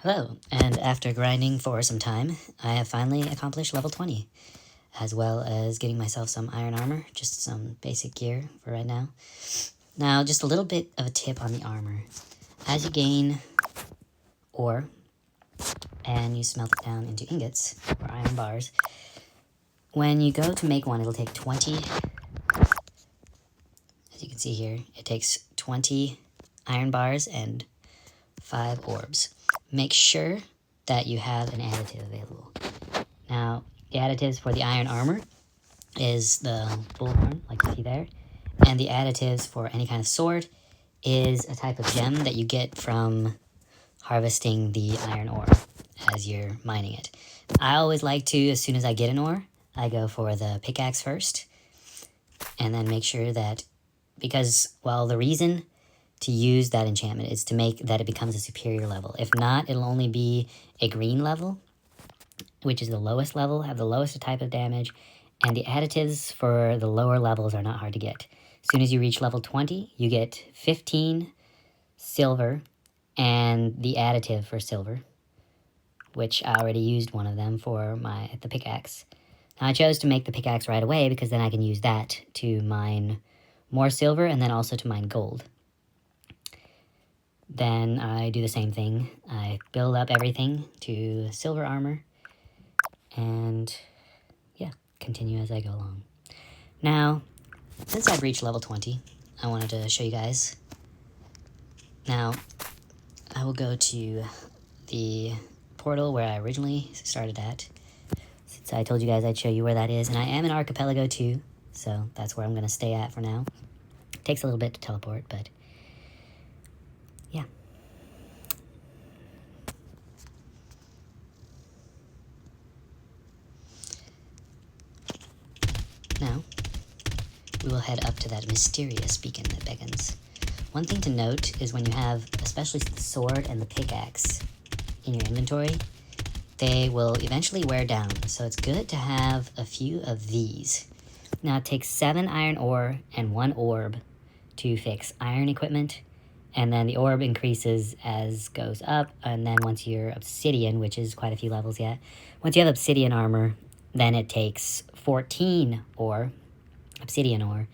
Hello, and after grinding for some time, I have finally accomplished level 20, as well as getting myself some iron armor, just some basic gear for right now. Now, just a little bit of a tip on the armor. As you gain ore, and you smelt it down into ingots, or iron bars, when you go to make one, it'll take 20, as you can see here, it takes 20 iron bars and 5 orbs. Make sure that you have an additive available. Now, the additives for the iron armor is the bullhorn, like you see there, and the additives for any kind of sword is a type of gem that you get from harvesting the iron ore as you're mining it. I always like to, as soon as I get an ore, I go for the pickaxe first, and then make sure that, because, well, the reason to use that enchantment is to make that it becomes a superior level. If not, it'll only be a green level, which is the lowest level, have the lowest type of damage, and the additives for the lower levels are not hard to get. As soon as you reach level 20, you get 15 silver and the additive for silver, which I already used one of them for the pickaxe. Now I chose to make the pickaxe right away because then I can use that to mine more silver and then also to mine gold. Then I do the same thing. I build up everything to silver armor and yeah, continue as I go along. Now, since I've reached level 20, I wanted to show you guys. Now, I will go to the portal where I originally started at, since I told you guys I'd show you where that is, and I am in Archipelago 2, so that's where I'm going to stay at for now. It takes a little bit to teleport, but yeah. Now, we will head up to that mysterious beacon that beckons. One thing to note is when you have, especially the sword and the pickaxe in your inventory, they will eventually wear down, so it's good to have a few of these. Now it takes 7 iron ore and 1 orb to fix iron equipment, and then the orb increases as goes up, and then once you're obsidian, which is quite a few levels yet, once you have obsidian armor, then it takes 14 ore, obsidian ore,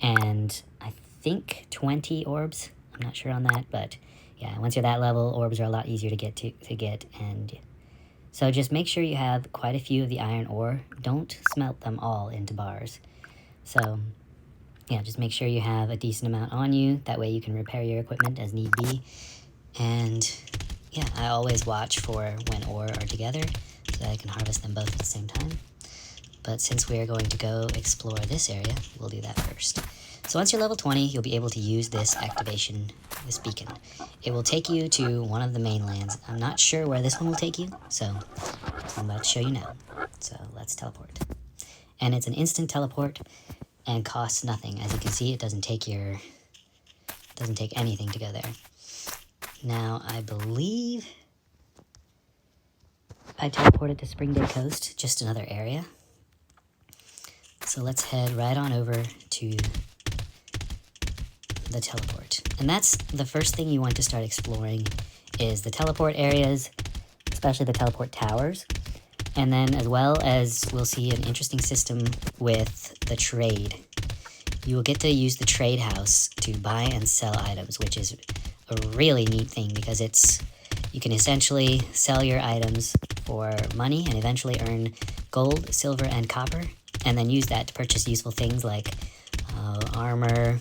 and I think 20 orbs. I'm not sure on that, but yeah, once you're that level, orbs are a lot easier to get, and so just make sure you have quite a few of the iron ore. Don't smelt them all into bars. So yeah, just make sure you have a decent amount on you. That way you can repair your equipment as need be. And yeah, I always watch for when ore are together so that I can harvest them both at the same time. But since we are going to go explore this area, we'll do that first. So once you're level 20, you'll be able to use this activation, this beacon. It will take you to one of the mainlands. I'm not sure where this one will take you, so I'm about to show you now. So let's teleport. And it's an instant teleport and costs nothing. As you can see, it doesn't take anything to go there. Now, I believe I teleported to Springday Coast, just another area. So let's head right on over to the teleport. And that's the first thing you want to start exploring is the teleport areas, especially the teleport towers. And then as well as we'll see an interesting system with the trade. You will get to use the trade house to buy and sell items, which is a really neat thing because you can essentially sell your items for money and eventually earn gold, silver, and copper, and then use that to purchase useful things like armor,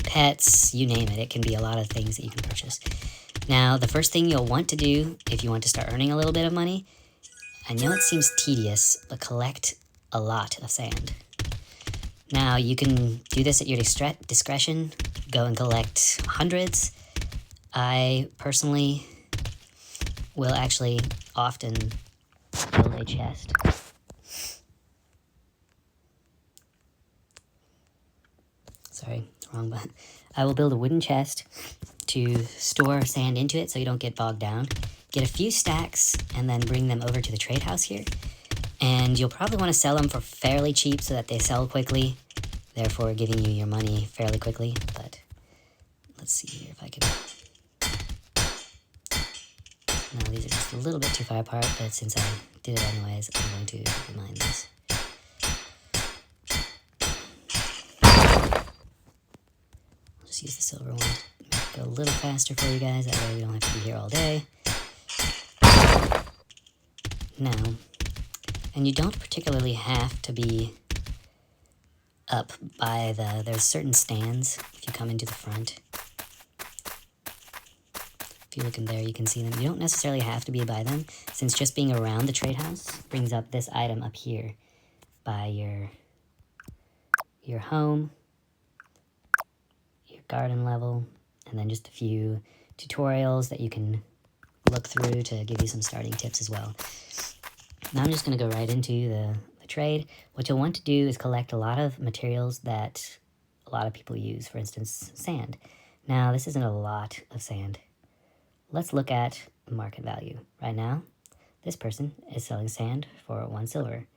pets, you name it. It can be a lot of things that you can purchase. Now, the first thing you'll want to do if you want to start earning a little bit of money, I know it seems tedious, but collect a lot of sand. Now, you can do this at your discretion. Go and collect hundreds. I personally will actually often build a chest. Sorry, wrong button. I will build a wooden chest to store sand into it so you don't get bogged down. Get a few stacks and then bring them over to the trade house here. And you'll probably want to sell them for fairly cheap so that they sell quickly, therefore giving you your money fairly quickly. But let's see here if I can Now these are just a little bit too far apart, but since I did it anyways, I'm going to remind this. I'll just use the silver one to make it go a little faster for you guys, that way we don't have to be here all day. Now, and you don't particularly have to be up by there's certain stands if you come into the front. If you look in there, you can see them. You don't necessarily have to be by them, since just being around the trade house brings up this item up here by your home, your garden level, and then just a few tutorials that you can look through to give you some starting tips as well. Now I'm just going to go right into the trade. What you'll want to do is collect a lot of materials that a lot of people use, for instance, sand. Now, this isn't a lot of sand. Let's look at market value. Right now, this person is selling sand for 1 silver.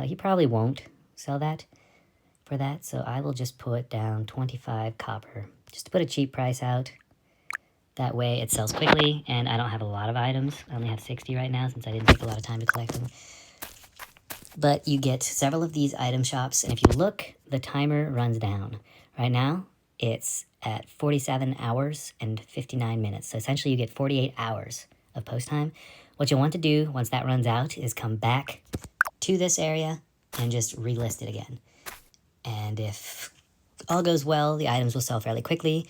He probably won't sell that for that, so I will just put down 25 copper, just to put a cheap price out. That way it sells quickly, and I don't have a lot of items. I only have 60 right now, since I didn't take a lot of time to collect them. But you get several of these item shops, and if you look, the timer runs down. Right now, it's at 47 hours and 59 minutes. So essentially you get 48 hours of post time. What you'll want to do once that runs out is come back to this area and just relist it again. And if all goes well, the items will sell fairly quickly.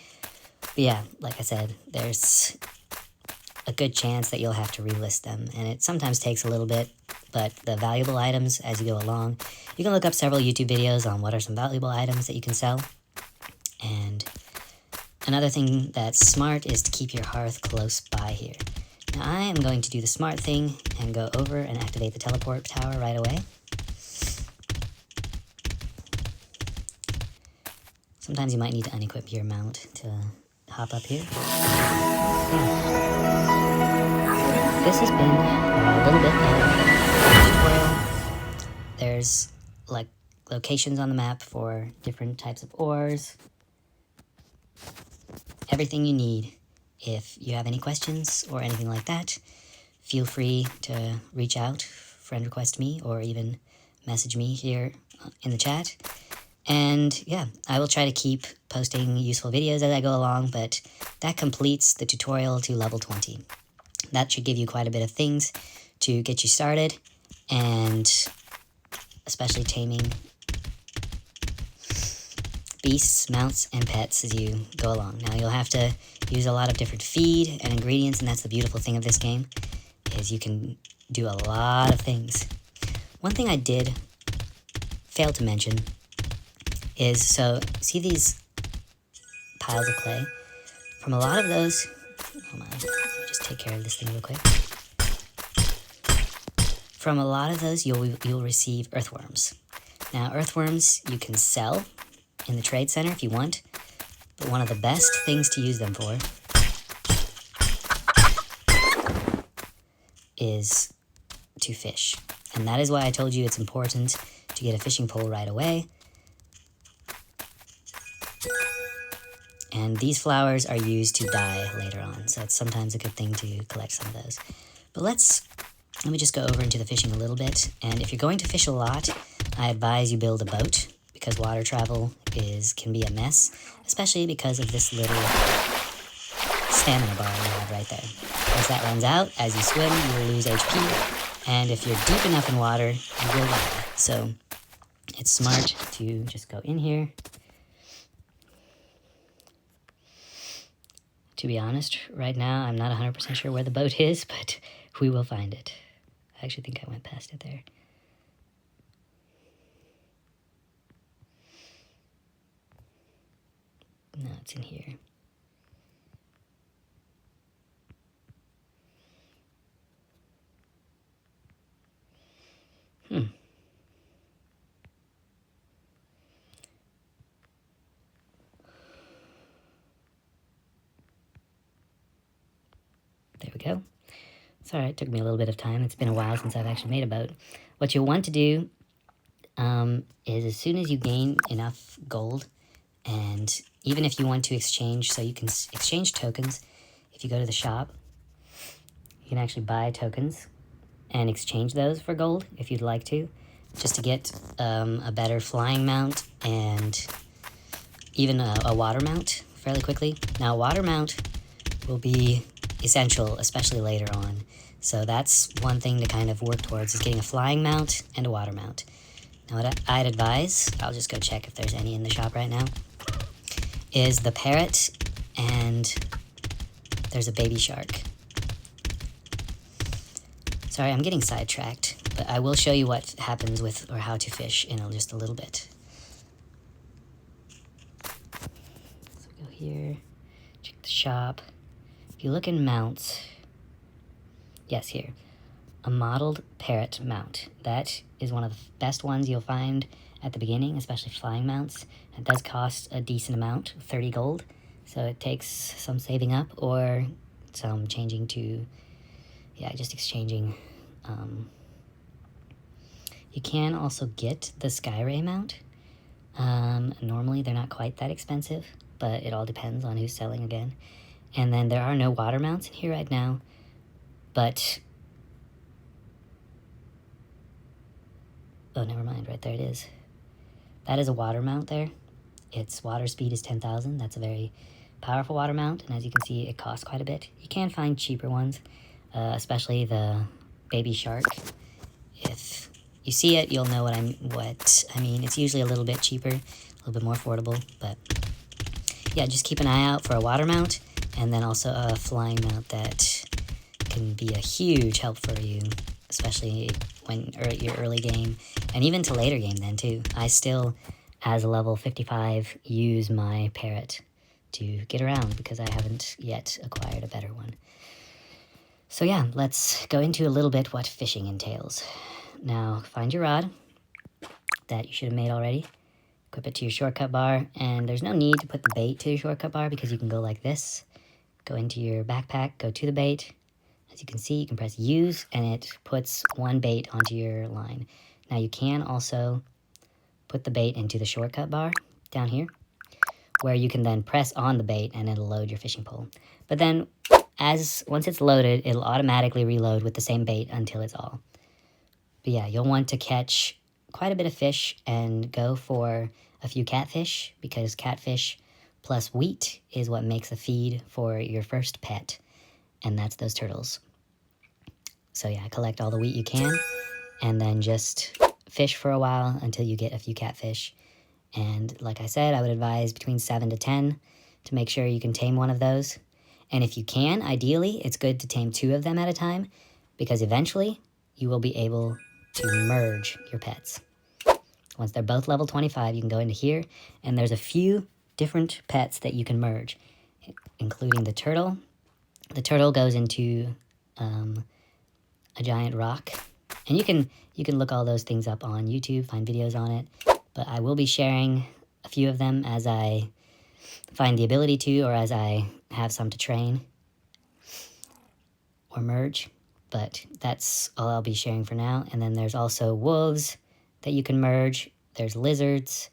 But yeah, like I said, there's a good chance that you'll have to relist them. And it sometimes takes a little bit, but the valuable items as you go along, you can look up several YouTube videos on what are some valuable items that you can sell. And another thing that's smart is to keep your hearth close by here. Now I am going to do the smart thing and go over and activate the teleport tower right away. Sometimes you might need to unequip your mount to hop up here. Yeah. This has been a little bit of a tutorial. There's like locations on the map for different types of ores. Everything you need. If you have any questions or anything like that, feel free to reach out, friend request me, or even message me here in the chat. And yeah, I will try to keep posting useful videos as I go along, but that completes the tutorial to level 20. That should give you quite a bit of things to get you started, and especially taming beasts, mounts, and pets as you go along. Now you'll have to use a lot of different feed and ingredients, and that's the beautiful thing of this game, is you can do a lot of things. One thing I did fail to mention is, so see these piles of clay? From a lot of those, hold on, let me just take care of this thing real quick. From a lot of those, you'll receive earthworms. Now, earthworms you can sell in the trade center if you want, but one of the best things to use them for is to fish. And that is why I told you it's important to get a fishing pole right away. And these flowers are used to dye later on, so it's sometimes a good thing to collect some of those. But let me just go over into the fishing a little bit. And if you're going to fish a lot, I advise you build a boat, because water travel can be a mess, especially because of this little stamina bar you have right there. Once that runs out, as you swim, you will lose HP, and if you're deep enough in water, you will die. So it's smart to just go in here. To be honest, right now, I'm not 100% sure where the boat is, but we will find it. I actually think I went past it there. No, it's in here. There we go. Sorry, it took me a little bit of time. It's been a while since I've actually made a boat. What you'll want to do is as soon as you gain enough gold, and even if you want to exchange, so you can exchange tokens, if you go to the shop, You can actually buy tokens and exchange those for gold if you'd like to, just to get a better flying mount and even a water mount fairly quickly. Now, a water mount will be essential, especially later on. So that's one thing to kind of work towards, is getting a flying mount and a water mount. Now, what I'd advise, I'll just go check if there's any in the shop right now, is the parrot, and there's a baby shark. Sorry, I'm getting sidetracked, but I will show you what happens with, or how to fish in just a little bit. So go here, check the shop. If you look in mounts, yes, here, a modeled parrot mount. That is one of the best ones you'll find at the beginning, especially flying mounts. It does cost a decent amount, 30 gold, so it takes some saving up or some changing to, yeah, just exchanging. You can also get the Skyray mount. Normally they're not quite that expensive, but it all depends on who's selling again. And then there are no water mounts in here right now, but oh, never mind, right there it is. That is a water mount there. Its water speed is 10,000. That's a very powerful water mount, and as you can see, it costs quite a bit. You can find cheaper ones, especially the baby shark. If you see it, you'll know what I mean. It's usually a little bit cheaper, a little bit more affordable, but yeah, just keep an eye out for a water mount, and then also a flying mount that can be a huge help for you, especially when your early game, and even to later game then too. I still, as a level 55, use my parrot to get around because I haven't yet acquired a better one. So yeah, let's go into a little bit what fishing entails. Now, find your rod that you should have made already. Equip it to your shortcut bar, and there's no need to put the bait to your shortcut bar because you can go like this. Go into your backpack, go to the bait. As you can see, you can press use, and it puts one bait onto your line. Now, you can also put the bait into the shortcut bar down here, where you can then press on the bait and it'll load your fishing pole. But then, once it's loaded, it'll automatically reload with the same bait until it's all. But yeah, you'll want to catch quite a bit of fish and go for a few catfish, because catfish plus wheat is what makes a feed for your first pet, and that's those turtles. So yeah, collect all the wheat you can, and then just fish for a while until you get a few catfish. And like I said, I would advise between 7 to 10 to make sure you can tame one of those. And if you can, ideally, it's good to tame 2 of them at a time, because eventually you will be able to merge your pets. Once they're both level 25, you can go into here, and there's a few different pets that you can merge, including the turtle. The turtle goes into a giant rock, and you can look all those things up on YouTube, find videos on it, but I will be sharing a few of them as I find the ability to, or as I have some to train or merge, but that's all I'll be sharing for now. And then there's also wolves that you can merge. There's lizards,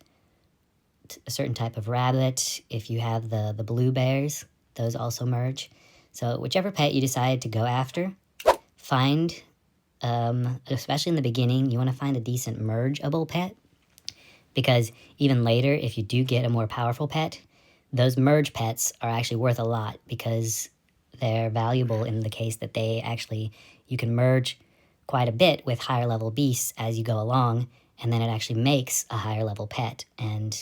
a certain type of rabbit. If you have the blue bears, those also merge. So whichever pet you decide to go after, find, especially in the beginning, you want to find a decent mergeable pet, because even later, if you do get a more powerful pet, those merge pets are actually worth a lot, because they're valuable in the case that you can merge quite a bit with higher level beasts as you go along, and then it actually makes a higher level pet. And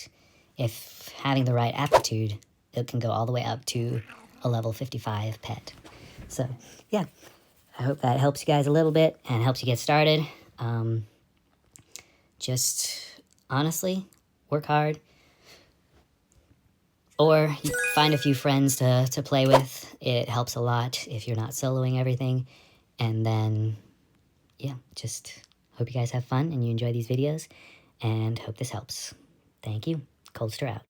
if having the right aptitude, it can go all the way up to a level 55 pet. So yeah, I hope that helps you guys a little bit and helps you get started. Just honestly, work hard, or you find a few friends to play with. It helps a lot if you're not soloing everything. And then, yeah, just hope you guys have fun and you enjoy these videos, and hope this helps. Thank you. Coldster out.